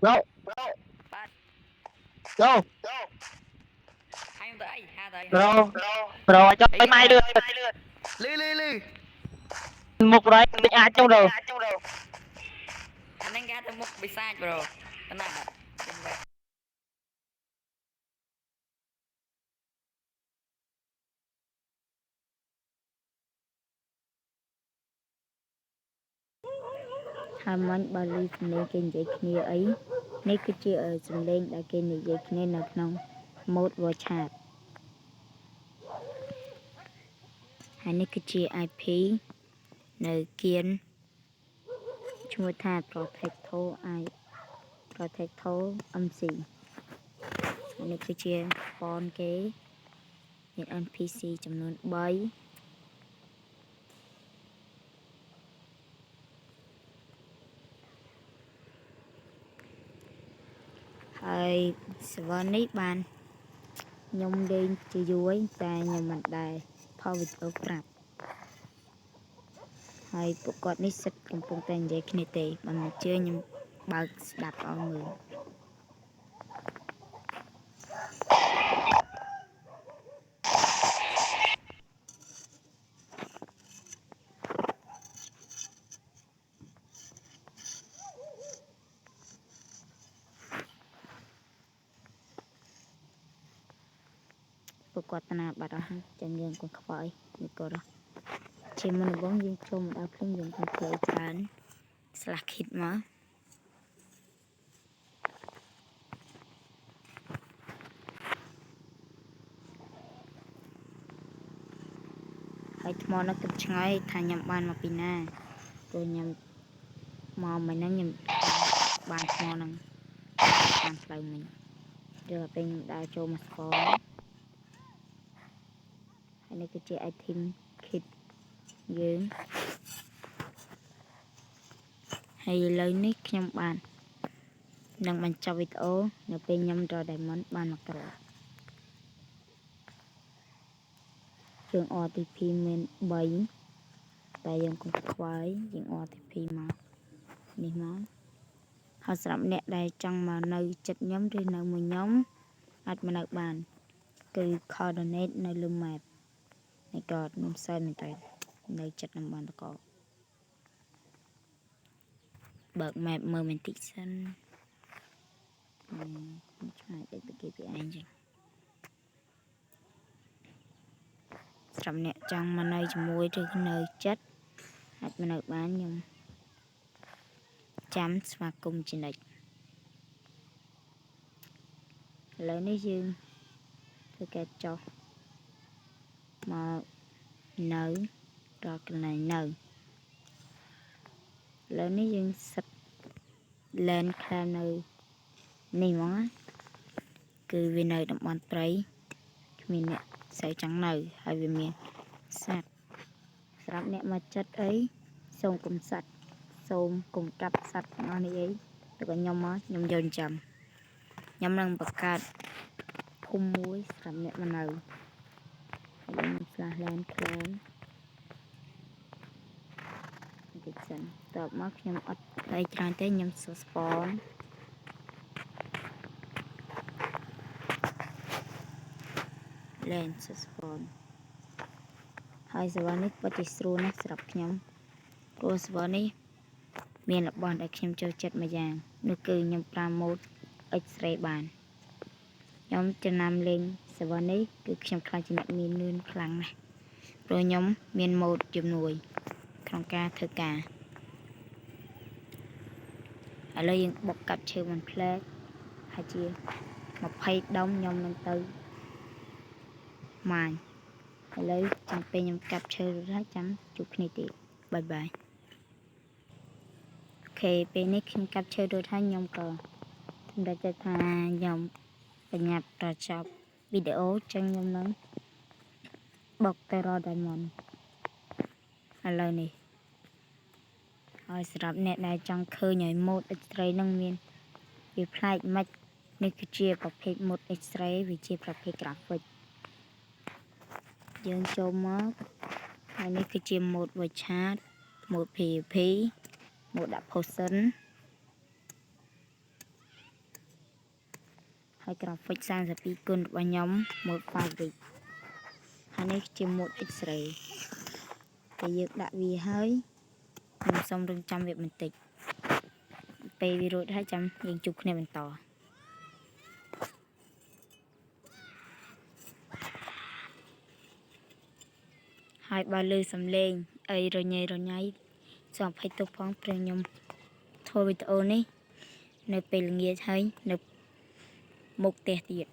vô Bắt vô anh tới ha tới rồi rồi cho cái mai đưa lư lư lư một đấy định ai trong đầu anh đang ra tới một bị sai bro tenang Ham mình bà lìសំឡេងគេនិយាយគ្នាអីនេះគឺជាសំឡេងដែលគេនិយាយគ្នានៅក្នុង mode voice chat ហើយនេះគឺជា IP នៅគៀនឈ្មោះថា Protector MC ហើយនេះគឺជា phone គេមាន NPC ចំនួន3ហើយ server នេះបានខ្ញុំលេងជាយូរតែខ្ញុំមិនដែលផលវីដេអូប្រាប់ហើយពួកគាត់នេះសិតកំពុងតែនិយាយគ្នាទេបើមិនជឿខ្ញុំបើកស្ដាប់ឲ្យមើលពួកគាត់តាណាបាត់អស់ហើយចាំយើងកុំខ្វល់នេះគាត់ជាមុនដំបូងយើងចូលមកដល់ភ្លាមយើងកុំធ្វើច្រើនស្លាស់ kit មកហើយថ្មនោះគិតឆ្ងាយថាខ្ញុំបានមកពីណាព្រោះខ្ញុំមកមិនហ្នឹងខ្ញុំបានថ្មហ្នឹងតាមផ្លូវមិញយកទៅខ្ញុំដើរចូលមកស្គរហើយនេះគឺជា item kit យើងហើយឥឡូវនេះខ្ញុំបាននឹងបញ្ចប់វីដេអូនៅពេលខ្ញុំរក diamond បានមកគ្រាប់ជើង RTP មាន3តែយើងកុំខ្វាយយើង RTP មកនេះមកហើយសម្រាប់អ្នកដែលចង់មកនៅចិត្តខ្ញុំឬនៅមួយខ្ញុំអាចមកនៅបានគឺ coordinate នៅលើ map នេះក៏ខ្ញុំសើមែនតើនៅចិត្តតំបន់តកបើក map មើលបន្តិចសិនឆ្ងាយតិចទៅគេពីឯងចឹងសម្រាប់អ្នកចង់មកនៅជាមួយឬនៅចិត្តអាចមកនៅបានខ្ញុំចាំស្វាគមន៍ជានិច្ចឥឡូវនេះយើងធ្វើការចុះមកនៅដល់កន្លែងនៅឥឡូវនេះយើងសិតលែនខ្លាមនៅនេះហ្មងគឺវានៅតំបន់ត្រីគ្មានអ្នកស្អីចង់នៅហើយវាមានសត្វសម្រាប់អ្នកមកចិត្តអីសូមកុំកុំកាប់សត្វទាំងអស់នេះអីទៅក៏ខ្ញុំមកខ្ញុំយកចាំខ្ញុំនឹងបង្កើតភូមិមួយសម្រាប់អ្នកមកនៅហើយខ្ញុំស្លាស់លែនខ្លាមតិចសិនតបមកខ្ញុំអត់អីច្រើនទេខ្ញុំសួរ spawn លែនសួរ spawn ហើយ server នេះពិតជាស្រួលណាស់សម្រាប់ខ្ញុំព្រោះ server នេះមានរបស់ដែលខ្ញុំចូលចិត្តមួយយ៉ាងនោះគឺខ្ញុំប្រើ mode X-ray បានខ្ញុំចំណាំលេង server នេះគឺខ្ញុំខ្លាចជាអ្នកមានលឿនខ្លាំងណាស់ព្រោះខ្ញុំមាន mode ជំនួយក្នុងការធ្វើការឥឡូវយើងបុកកាប់ឈើមិនផ្លែកហើយជា20ដុំខ្ញុំនឹងទៅម៉ាញឥឡូវចាំពេលខ្ញុំកាប់ឈើរួចហើយចាំជួបគ្នាទៀតបាយបាយអូខេពេលនេះខ្ញុំកាប់ឈើរួចហើយខ្ញុំក៏សម្រេចចិត្តថាខ្ញុំបញ្ញាប់ប្រចប់វីដេអូចឹងខ្ញុំនឹង បុកទៅរក diamond ឥឡូវនេះហើយសម្រាប់អ្នកដែលចង់ឃើញឲ្យ mode X-ray នឹងមានវាប្លែកមិននេះគឺជាប្រភេទ mode X-ray វាជាប្រភេទ graphic យើងចូលមកហើយនេះគឺជា mode voice chat mode PVP mode ដាក់ potion ហើយ graphic 32 គុណរបស់ខ្ញុំ mode fabric ហើយនេះជា mode X-ray តែយើងដាក់វាហើយខ្ញុំសូមរងចាំវាបន្តិចពេលវារួចហើយចាំយើងជួបគ្នាបន្តហើយបើលើសំឡេងអីរញ៉េរញ៉ៃសូមអភ័យទោសផងព្រោះខ្ញុំធ្វើវីដេអូនេះនៅពេលល្ងាចហើយនៅមុខផ្ទះទៀត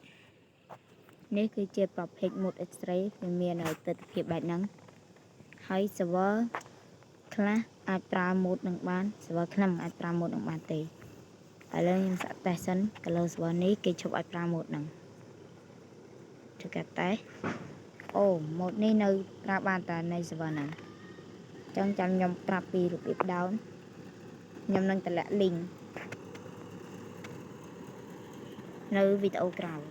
នេះគឺជាប្រភេទ mode X-ray វាមានឲ្យទិដ្ឋភាពបែបហ្នឹងហើយ server ខ្លះអាចប្រើ mode នឹងបាន server ខ្លះមិនអាចប្រើ mode នឹងបានទេឥឡូវខ្ញុំសាកតេស្តសិនក៏លើ server នេះគេឈប់ឲ្យប្រើ mode ហ្នឹងធ្វើការតេស្តអូ mode នេះនៅប្រើបានតែใน server ហ្នឹងអញ្ចឹងចាំខ្ញុំប្រាប់ពីរបៀប down ខ្ញុំនឹងតម្លាក់ link នៅវីដេអូក្រោយ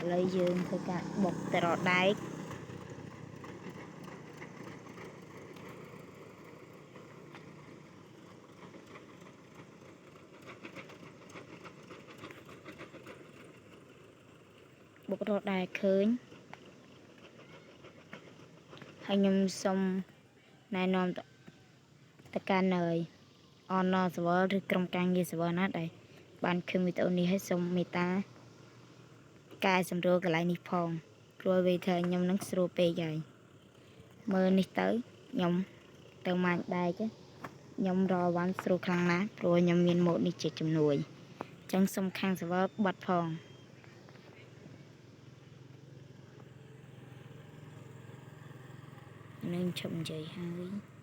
ឥឡូវយើងធ្វើការបុកទៅរកដែកបុករកដែកឃើញហើយខ្ញុំសូមណែនាំទៅកាន់Honor server ឬក្រុមការងារ server ណាដែលបានឃើញវីដេអូនេះហើយសូមមេត្តាកែសម្រួលកន្លែងនេះផងព្រោះវាធ្វើឲ្យខ្ញុំនឹងស្រួលពេកហើយមើលនេះទៅខ្ញុំទៅម៉ាញ់ដែកខ្ញុំរកវ៉ាន់ស្រួលខ្លាំងណាស់ព្រោះខ្ញុំមានម៉ូដនេះជាជំនួយអញ្ចឹងសូមខាង server បាត់ផងនឹងឈប់និយាយហើយ